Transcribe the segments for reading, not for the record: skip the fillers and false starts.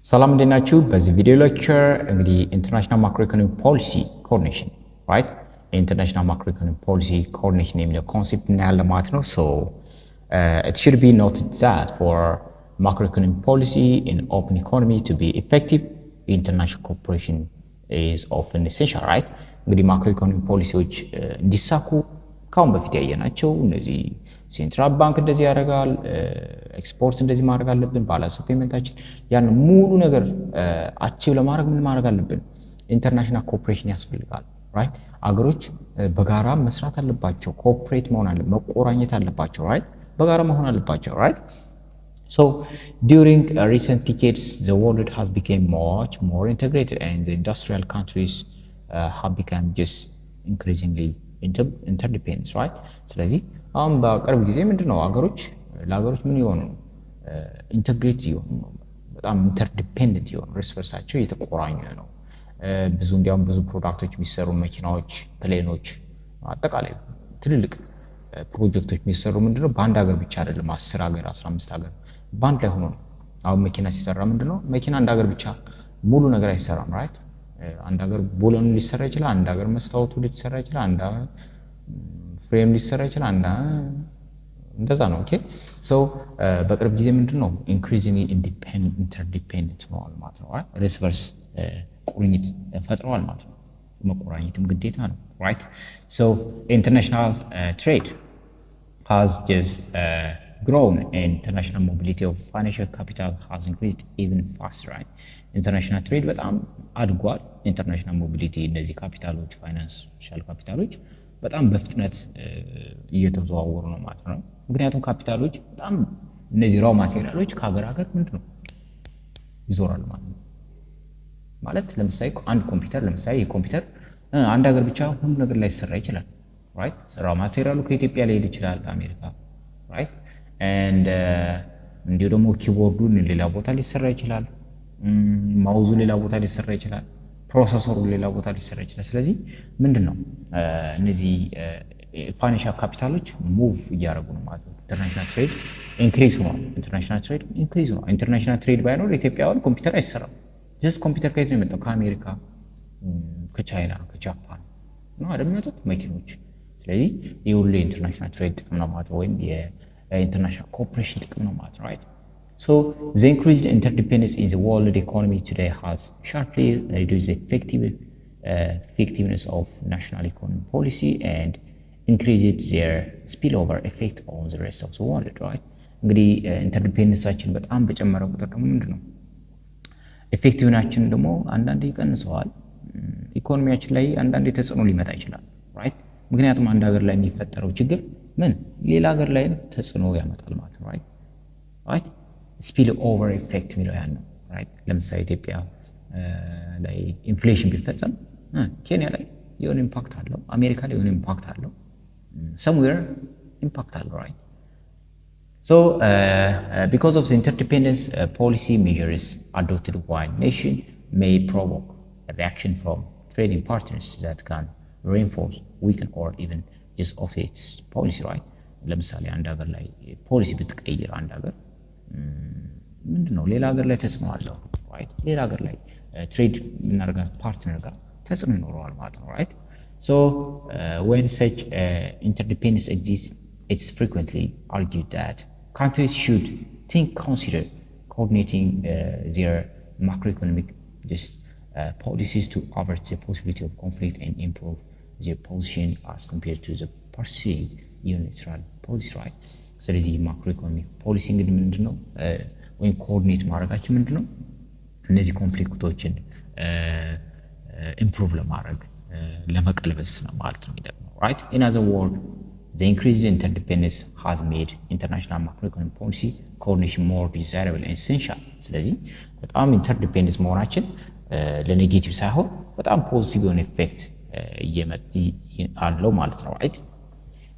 ሰላም እንዴት ናችሁ? በዚህ ቪዲዮ ሌክቸር እንግዲህ ኢንተርናሽናል ማክሮኢኮኖሚክ ፖሊሲ ኮኦርዲኔሽን ራይት ኢንተርናሽናል ማክሮኢኮኖሚክ ፖሊሲ ኮኦርዲኔሽን የሚለው ኮንሴፕት እናያለን ማለት ነው። ሶ it should be noted that for macroeconomic policy in open economy to be effective, international cooperation is often essential, right? እንግዲህ ማክሮኢኮኖሚክ ፖሊሲዎች እንዲሳኩ ካሁን በፊት ያየናቸው እነዚህ ሴንትራል ባንክ እንደዚህ ያደርጋል፣ ኤክስፖርት እንደዚህ ማድረግ አለብን፣ ባላንስ ኦፍ ፔመንታችን ያን ሙሉ ነገር አቺቭ ለማድረግ ምን ማድረግ አለብን? ኢንተርናሽናል ኮኦፕሬሽን ያስፈልጋል። ራይት አገሮች በጋራ መስራት አለባቸው፣ ኮኦፕሬት መሆን አለ መቆራኘት አለባቸው። ራይት በጋራ መሆን አለባቸው። ራይት so during recent decades the world has become much more integrated and the industrial countries have become just increasingly interdependent, right? ስለዚህ አሁን በቅርብ ጊዜ ምንድነው ለሀገሮች ምን ይሆኑ ኢንተግሬት ይሆኑ በጣም ኢንተርዲፔንደንት ይሆኑ እርስ በርሳቸው የተቆራኙ ነው። እንዲያውም ብዙ ፕሮዳክቶች የሚሰሩ መኪናዎች፣ ፕሌኖች፣ አጠቃላይ ትልልቅ ፕሮጀክቶች የሚሰሩ ምንድነው በአንድ ሀገር ብቻ አይደለም 10 ሀገር 15 ሀገር ባንድ ላይ ሆኖ ነው። አሁን መኪና ሲሰራ ምንድነው መኪና አንድ ሀገር ብቻ ሙሉ ነገር አይሰራም። ራይት አንድ ሀገር ቦለኑ ሊሰራ ይችላል፣ አንድ ሀገር መስታወቱ ሊሰራ ይችላል፣ አንድ ፍሬም ሊሰራ ይችላል፣ እንደዛ ነው። ኦኬ ሶ በቅርብ ጊዜ ምንድነው ኢንክሪዚንግ ኢንተርዲፔንደንት ሆኗል ማለት ነው። ራይት እርስ በርስ ቁርኝት ፈጥረዋል ማለት ነው። መቆራኘትም ግዴታ ነው። ራይት ሶ ኢንተርናሽናል ትሬድ has just grown and international mobility of financial capital has increased even faster, right? International trade በጣም አድጓል። ኢንተርናሽናል ሞቢሊቲ እነዚህ ካፒታሎች ፋይናንሻል ካፒታሎች በጣም በፍጥነት እየተዘዋወሩ ነው ማለት ነው። ምክንያቱም ካፒታሎች በጣም እነዚህ ራው ማቴሪያሎች ከሀገር ሀገር ምንድነው ይዞራሉ ማለት ነው። ማለት ለምሳሌ አንድ ኮምፒውተር የኮምፒውተር አንድ ሀገር ብቻ ሁሉ ነገር ላይ ይሰራ ይችላል። ራይት ራው ማቴሪያሉ ከኢትዮጵያ ላይ ሄድ ይችላል አሜሪካ። ራይት and እንዲሁ ደግሞ ኪቦርዱን ሌላ ቦታ ሊሰራ ይችላል፣ ማውዙ ሌላ ቦታ ሊሰራ ይችላል፣ ፕሮሰሰሩ ሌላ ቦታ ሊሰራ ይችላል። ስለዚህ ምንድነው እነዚህ ፋይናንሻል ካፒታሎች ሙቭ እያደረጉ ነው ማለት ነው። ኢንተርናሽናል ትሬድ ኢንክሪዝ ነው። ኢንተርናሽናል ትሬድ ባይኖር ኢትዮጵያውያን ኮምፒውተር አይሰራም። ጀስት ኮምፒውተር ከየት ነው የመጣው? ከአሜሪካ፣ ከቻይና፣ ከጃፓን ነው አይደል የሚመጡት መኪኖች። ስለዚህ የሁሉ ኢንተርናሽናል ትሬድ ጥቅም ነው ማለት ነው፣ ወይም international cooperation ጥቅም ነው ማለት ነው። right so the increased interdependence in the world economy today has sharply reduced the effectiveness of national economic policy and increased their spillover effect on the rest of the world. right እንግዲህ ኢንተርዲፔንደንሳችን በጣም በጨመረ ቁጥር ደግሞ ምንድነው ኢፌክቲቭነታችን ደግሞ አንዳንዴ ይቀንሰዋል። ኢኮኖሚያችን ላይ አንዳንዴ ተጽዕኖ ሊመጣ ይችላል። right ምክንያቱም አንድ ሀገር ላይ የሚፈጠረው ችግር ሌላ ሀገር ላይ ተጽዕኖ ያመጣል ማለት ነው። ራይት ስፒል ኦቨር ኢፌክት የሚለው ያን ነው። ራይት ለምሳሌ ኢትዮጵያ ላይ ኢንፍሌሽን ቢፈጸም ኬንያ ላይ የሆነ ኢምፓክት አለው፣ አሜሪካ ላይ የሆነ ኢምፓክት አለው፣ somewhere ኢምፓክት አለው። ራይት so because of the interdependence policy measures adopted by nation may provoke a reaction from trading partners that can reinforce, weaken or even just of its policy. right ለምሳሌ አንድ ሀገር ላይ ፖሊሲ ብትቀይር አንድ ሀገር ምንድነው ሌላ ሀገር ላይ ተጽዕኖ አለው። right ሌላ ሀገር ላይ ትሬድ የምናደርጋት ፓርትነር ጋር ተጽዕኖ ይኖረዋል ማለት ነው። right so when such interdependence exists, it's frequently argued that countries should consider coordinating their macroeconomic policies to avert the possibility of conflict and improve their position as compared to the pursuing unilateral policy. right ስለዚህ ማክሮኢኮኖሚክ ፖሊሲ እንግዲህ ምንድነው ወይም ኮኦርዲኔት ማድረጋችን ምንድነው እነዚህ ኮንፍሊክቶችን ኢምፕሩቭ ለማድረግ ለመቀልበስ ነው ማለት ነው የሚጠቅመው። right in other words, the increased interdependence has made international macroeconomic policy coordination more desirable and essential. ስለዚህ በጣም ኢንተርዲፔንደንስ መሆናችን ለኔጌቲቭ ሳይሆን በጣም ፖዚቲቭ የሆነ ኢፌክት አለው ማለት ነው። right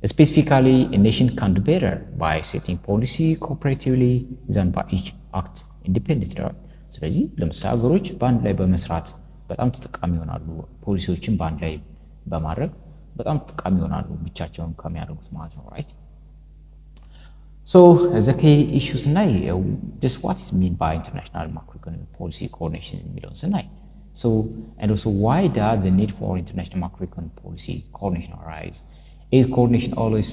specifically a nation can do better by setting policy cooperatively than by each act independently. right ስለዚህ ለምሳሌ ሀገሮች በአንድ ላይ በመስራት በጣም ተጠቃሚ ይሆናሉ። ፖሊሲዎችን በአንድ ላይ በማድረግ በጣም ተጠቃሚ ይሆናሉ ብቻቸውን ከሚያደርጉት ማለት ነው። right So the key issues now, just what is mean by international macroeconomic policy coordination in millions and so and also why does the need for international macroeconomic policy coordination arise? Is coordination always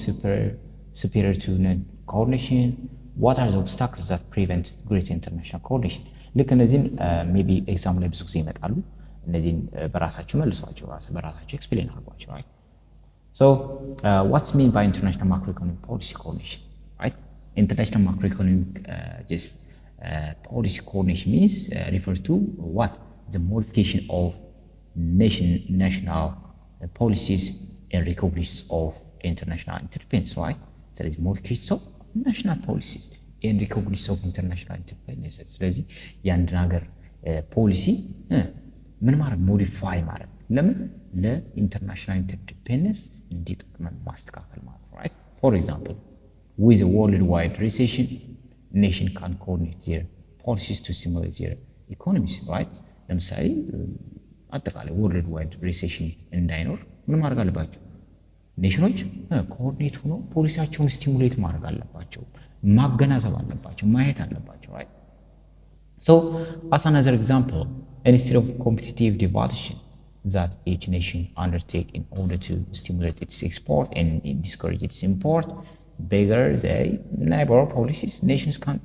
superior to non-coordination? What are the obstacles that prevent greater international coordination? ልክ እነዚህን ሜቢ ኤግዛም ላይ ብዙ ጊዜ ይመጣሉ። እነዚህን በራሳችሁ መልሷቸው በራሳችሁ ኤክስፕሌን አድርጓቸው right? So what's mean by international macroeconomic policy coordination, right? International macroeconomic policy coordination means refers to what? The modification of national policies and recognition of international interdependence, right? So it's modification of national policies and recognition of international interdependence. ስለዚህ የአንድ ሀገር ፖሊሲ ምን ማለት ሞዲፋይ ማለት ለምን ለኢንተርናሽናል ኢንተርዲፔንደንስ እንዲጠቅመን ማስተካከል ማለት ነው right? For example, with a worldwide recession, nation can coordinate their policies to stimulate their economies, right? ለምሳሌ አጠቃላይ ወርልድ ሪሴሽን እንዳይኖር ምን ማድረግ አለባቸው? ኔሽኖች ኮኦርዲኔት ሆኖ ፖሊሲያቸውን ስቲሙሌት ማድረግ አለባቸው፣ ማገናዘብ አለባቸው፣ ማየት አለባቸው right? So as another example, instead of competitive devaluation that each nation undertake in order to stimulate its export and discourage its import, bigger the neighbor policies, nations can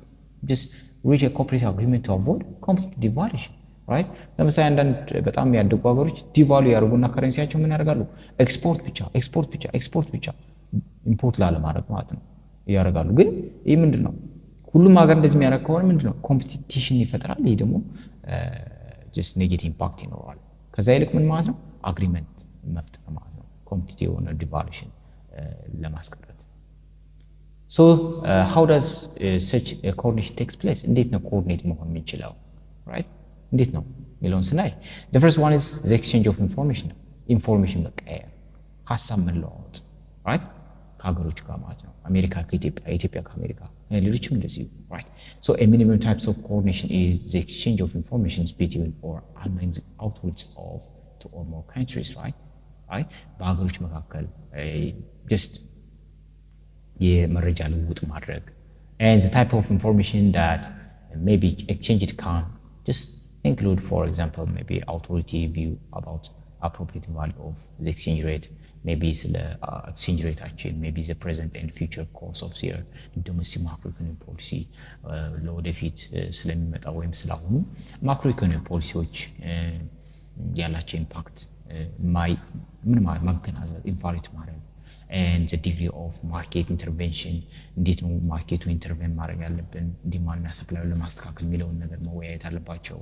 just reach a cooperative agreement to avoid competitive devaluation. right? ለምሳሌ አንዳንድ በጣም ያደጉ ሀገሮች ዲቫሉ ያደርጉና ከረንሲያቸው ምን ያደርጋሉ? ኤክስፖርት ብቻ ኢምፖርት ላለማድረግ ማለት ነው ያደርጋሉ። ግን ይህ ምንድነው? ሁሉም ሀገር እንደዚህ የሚያደርግ ከሆነ ምንድነው? ኮምፒቲሽን ይፈጥራል። ይሄ ደግሞ ጀስት ኔጌቲቭ ኢምፓክት ይኖረዋል። ከዛ ይልቅ ምን ማለት ነው? አግሪመንት መፍጠር ማለት ነው ኮምፒቲቲቭ የሆነ ዲቫሉሽን ለማስቀረት። So how does such a coordination takes place? እንዴት ነው ኮኦርዲኔት መሆን የሚችለው? right? እንዴት ነው የሚለውን ስናይ the first one is the exchange of information መቀየር፣ ሀሳብ መለዋወጥ right? ከሀገሮች ጋር ማለት ነው። አሜሪካ ከኢትዮጵያ፣ ኢትዮጵያ ከአሜሪካ፣ ሌሎችም እንደዚሁ right? So a minimum types of coordination is the exchange of information between or among the authorities of two or more countries right? በሀገሮች መካከል just የመረጃ ልውውጥ ማድረግ and the type of information that maybe exchanged can just include, for example, maybe authority view about appropriate value of the exchange rate, maybe the exchange rate actually, maybe the present and future course of their domestic macroeconomic policy, ለወደፊት ስለሚመጣ ወይም ስላሁኑ ማክሮኢኮኖሚክ ፖሊሲዎች ያላቸው ኢምፓክት ምን ማለት ማገናዘብ ኢቫሉዌት ማድረግ and the degree of market intervention, እንዴት ነው ማርኬቱ ኢንተርቬን ማድረግ ያለብን፣ ዲማንድና ሰፕላይን ለማስተካከል የሚለውን ነገር መወያየት አለባቸው።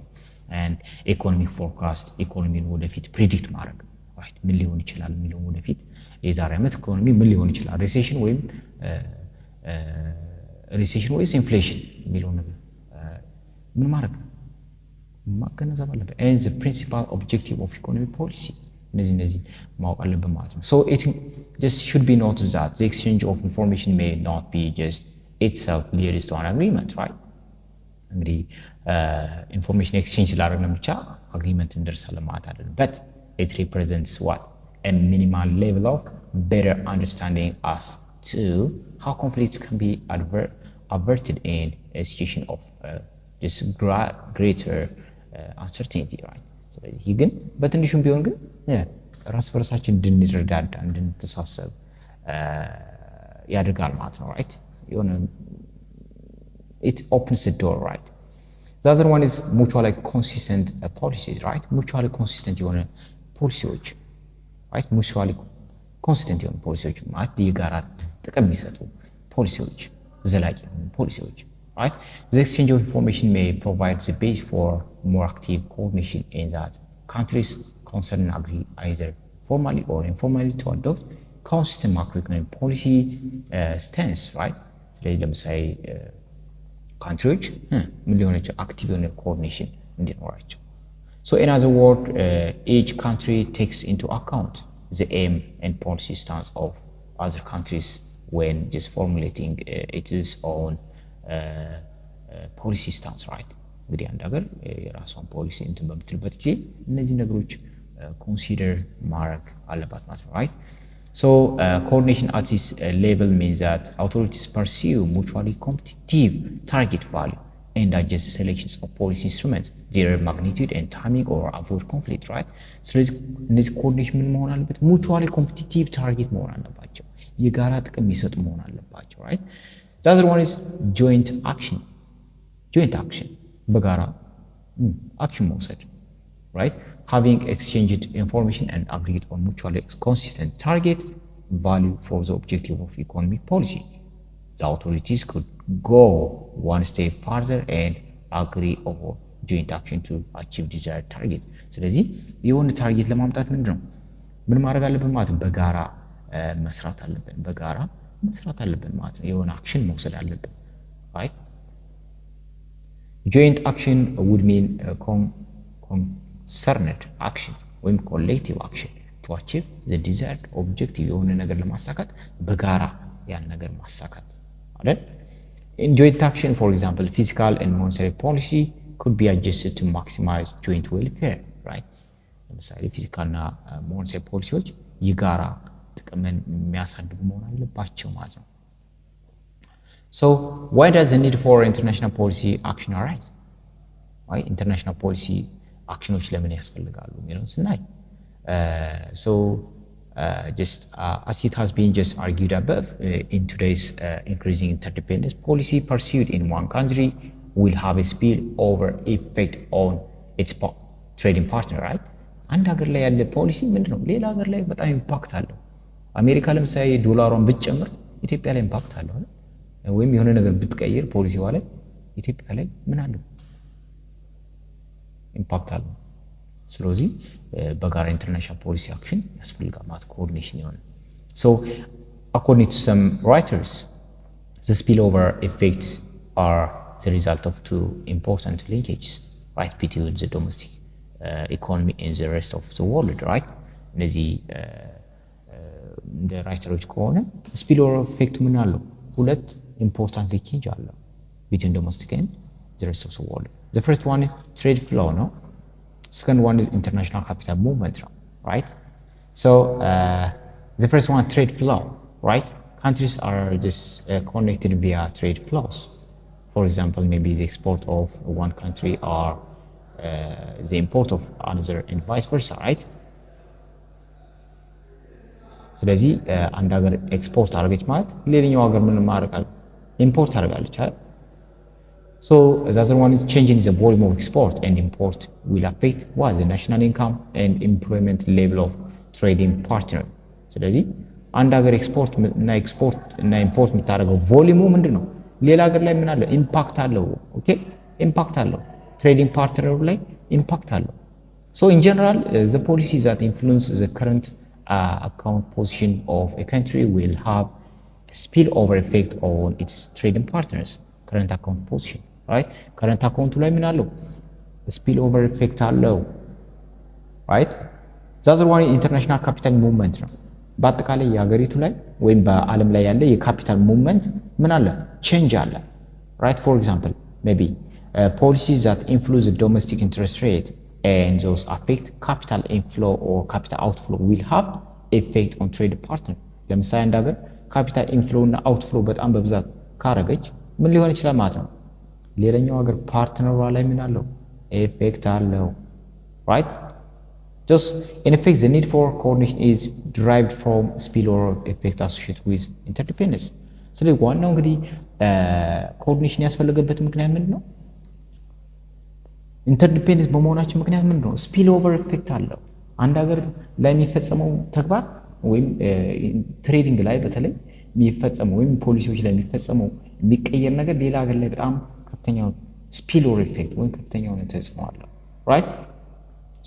and economic forecast, ኢኮኖሚን ወደፊት ፕሪዲክት ማድረግ right? ምን ሊሆን ይችላል የሚለውን ወደፊት የዛሬ ዓመት ኢኮኖሚ ምን ሊሆን ይችላል፣ ሪሴሽን ወይስ ኢንፍሌሽን የሚለውን ነገር ምን ማድረግ ማገናዘብ አለበት። and the principal objective of economic policy እነዚህ ማወቅ አለብን ማለት ነው። So it just should be noted that the exchange of information may not be just itself leads to an agreement, right? እንግዲህ ኢንፎርሜሽን ኤክስቼንጅ ስላደረግን ብቻ አግሪመንት እንደርሳለን ማለት አይደለም። but it represents what? A minimal level of better understanding as to how conflicts can be averted in a situation of just greater uncertainty, right? ስለዚህ ግን በትንሹም ቢሆን ግን ራስ በራሳችን እንድንረዳዳ እንድንተሳሰብ ያደርጋል ማለት ነው right? የሆነ it opens the door right? The other one is mutually consistent policies right? mutually consistent የሆነ ፖሊሲዎች right? mutually consistent የሆነ ፖሊሲዎች ማለት የጋራ ጥቅም የሚሰጡ ፖሊሲዎች፣ ዘላቂ ፖሊሲዎች right? The exchange of information may provide the base for more active coordination in that countries concerned agree either formally or informally to adopt consistent macroeconomic policy stance, right? ስለዚህ ለምሳሌ ካንትሪዎች ምን ሊሆነች አክቲቭ የሆነ ኮኦርዲኔሽን እንዲኖራቸው። So in other words, each country takes into account the aim and policy stance of other countries when just formulating its own ፖሊሲ ስታንስ ራይት። እንግዲህ አንድ ሀገር የራሷን ፖሊሲ እንትን በምትልበት ጊዜ እነዚህ ነገሮች ኮንሲደር ማድረግ አለባት ማለት ነው ራይት። So coordination at this level means that authorities pursue mutually competitive target value and adjust selections of policy instruments, their magnitude and timing, or avoid conflict, right? ስለዚህ እነዚህ ኮኦርዲኔሽን ምን መሆን አለበት? ሙቹዋሊ ኮምፒቲቲቭ ታርጌት መሆን አለባቸው። የጋራ ጥቅም የሚሰጡ መሆን አለባቸው፣ right? The other one is joint action. Joint action በጋራ አክሽን መውሰድ, right? Having exchanged information and agreed on mutually consistent target value for the objective of economic policy. The authorities could go one step further and agree on joint action to achieve desired target. ስለዚህ የሆነ ታርጌት ለማምጣት ምንድነው ምን ማድረግ አለብን ማለት ነው? በጋራ መስራት አለብን። በጋራ መስራት አለብን ማለት ነው። የሆነ አክሽን መውሰድ አለብን፣ right? Joint action would mean concerned action ወይም collective action to achieve the desired objective. የሆነ ነገር ለማሳካት በጋራ ያን ነገር ማሳካት አይደል? In joint action, for example, fiscal and monetary policy could be adjusted to maximize joint welfare, right? ለምሳሌ ፊዚካልና ሞኔታሪ ፖሊሲዎች የጋራ ጥቅምን የሚያሳድጉ መሆን አለባቸው ማለት ነው። So why does the need for international policy action arise? Why international policy actions ለምን ያስፈልጋሉ የሚለውን ስናይ as it has been just argued above, in today's increasing interdependence, policy pursued in one country will have a spillover effect on its trading partner, right? አንድ ሀገር ላይ ያለ ፖሊሲ ምንድነው ሌላ ሀገር ላይ በጣም ኢምፓክት አለው። አሜሪካ ለምሳሌ ዶላሯን ብትጨምር ኢትዮጵያ ላይ ኢምፓክት አለው አይደል? ወይም የሆነ ነገር ብትቀይር ፖሊሲዋ ላይ ኢትዮጵያ ላይ ምን አለው? ኢምፓክት አለው። ስለዚህ በጋራ ኢንተርናሽናል ፖሊሲ አክሽን ያስፈልጋል ማለት ኮኦርዲኔሽን ይሆናል። So according to some writers, the spillover effects are the result of two important linkages, right, between the domestic economy and the rest of the world, right? እነዚህ እንደ ራይተሮች ከሆነ spillover effect ምን አለው? ሁለት important linkage አለው between domestic and the rest of the world. The first one is trade flow, no? Second one is international capital movement, right? So the first one, trade flow, right? Countries are just connected via trade flows. For example, maybe the export of one country or the import of another and vice versa, right? ስለዚህ አንድ ሀገር ኤክስፖርት አደረገች ማለት ሌላኛው ሀገር ምን ማድረግ ኢምፖርት አደርጋለች አይደል? So the other one is changing the volume of export and import will affect what the national income and employment level of trading partner. ስለዚህ አንድ ሀገር ኤክስፖርት እና ኢምፖርት የምታደርገው ቮሊዩሙ ምንድነው ሌላ ሀገር ላይ ምን አለው ኢምፓክት አለው። ኦኬ ኢምፓክት አለው ትሬዲንግ ፓርትነሩ ላይ ኢምፓክት አለው። So in general, the policies that influence the current account position of a country will have a spillover effect on its trading partners. Current account position, right? Current account ላይ ምን አለው spillover effect አለው, right? The other one international capital movement ነው። በአጠቃላይ የሀገሪቱ ላይ ወይም በዓለም ላይ ያለ የካፒታል ሙቭመንት ምን አለ change አለ, right? For example, maybe policies that influence the domestic interest rate and those affect capital inflow or capital outflow will have effect on trade partner. ለምሳሌ አንድ ሀገር ካፒታል ኢንፍሎው እና አውትፍሎው በጣም በብዛት ካረገች ምን ሊሆን ይችላል ማለት ነው ሌላኛው ሀገር ፓርትነሯ ላይ ምን አለው ኤፌክት አለው, right? Just in effect, the need for coordination is derived from spillover effect associated with interdependence. ስለዚህ ዋናው እንግዲህ ኮኦርዲኔሽን ያስፈልገበት ምክንያት ምንድነው? ኢንተርዲፔንደንስ በመሆናችን ምክንያት ምንድነው? ስፒልኦቨር ኢፌክት አለው። አንድ ሀገር ላይ የሚፈጸመው ተግባር ወይም ትሬዲንግ ላይ በተለይ የሚፈጸመው ወይም ፖሊሲዎች ላይ የሚፈጸመው የሚቀየር ነገር ሌላ ሀገር ላይ በጣም ከፍተኛው ስፒልኦቨር ኢፌክት ወይም ከፍተኛው ተጽዕኖ አለው, right?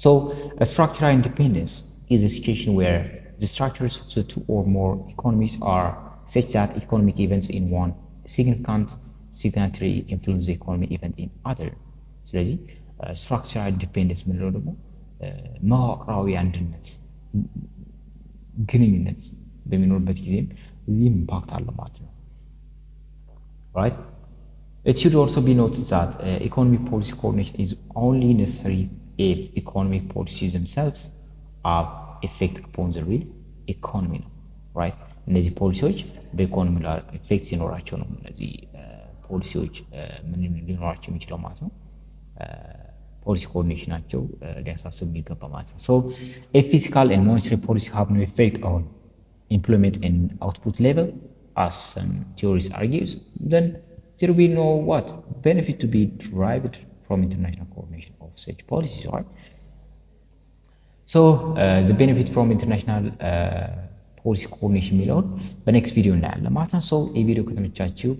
So a structural independence is a situation where the structures of the two or more economies are such that economic events in one significant signatory influence the economic event in other. ስለዚህ structural independence ምንለው ደግሞ መዋቅራዊ አንድነት ግንኙነት በሚኖርበት ጊዜም ይህ ኢምፓክት አለው ማለት ነው, right? It should also be noted that economic policy coordination is only necessary if economic policies themselves have effect upon the real economy. right? እነዚህ ፖሊሲዎች በኢኮኖሚ ላይ ኢፌክት ሲኖራቸው ነው እነዚህ ፖሊሲዎች ምን ሊኖራቸው የሚችለው ማለት ነው። ፖሊሲ ኮኦርዲኔሽናቸው ሊያሳስብ የሚገባ ማለት ነው። So if fiscal and monetary policy have no effect on employment and output level, as some theories argues, then there will be no what benefit to be derived from international coordination of such policies, right? So the benefit from international policy coordination የሚለውን በኔክስት ቪዲዮ እናያለን ማለት ነው። ሶ ይህ ቪዲዮ ከተመቻችሁ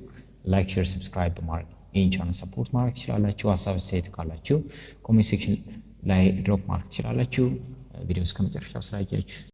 ላይክ፣ ሼር፣ ሰብስክራይብ በማድረግ ይህን ቻናል ሰፖርት ማድረግ ትችላላችሁ። ሀሳብ አስተያየት ካላችሁ ኮሜንት ሴክሽን ላይ ድሮፕ ማድረግ ትችላላችሁ። ቪዲዮ እስከ መጨረሻው ስላያችሁ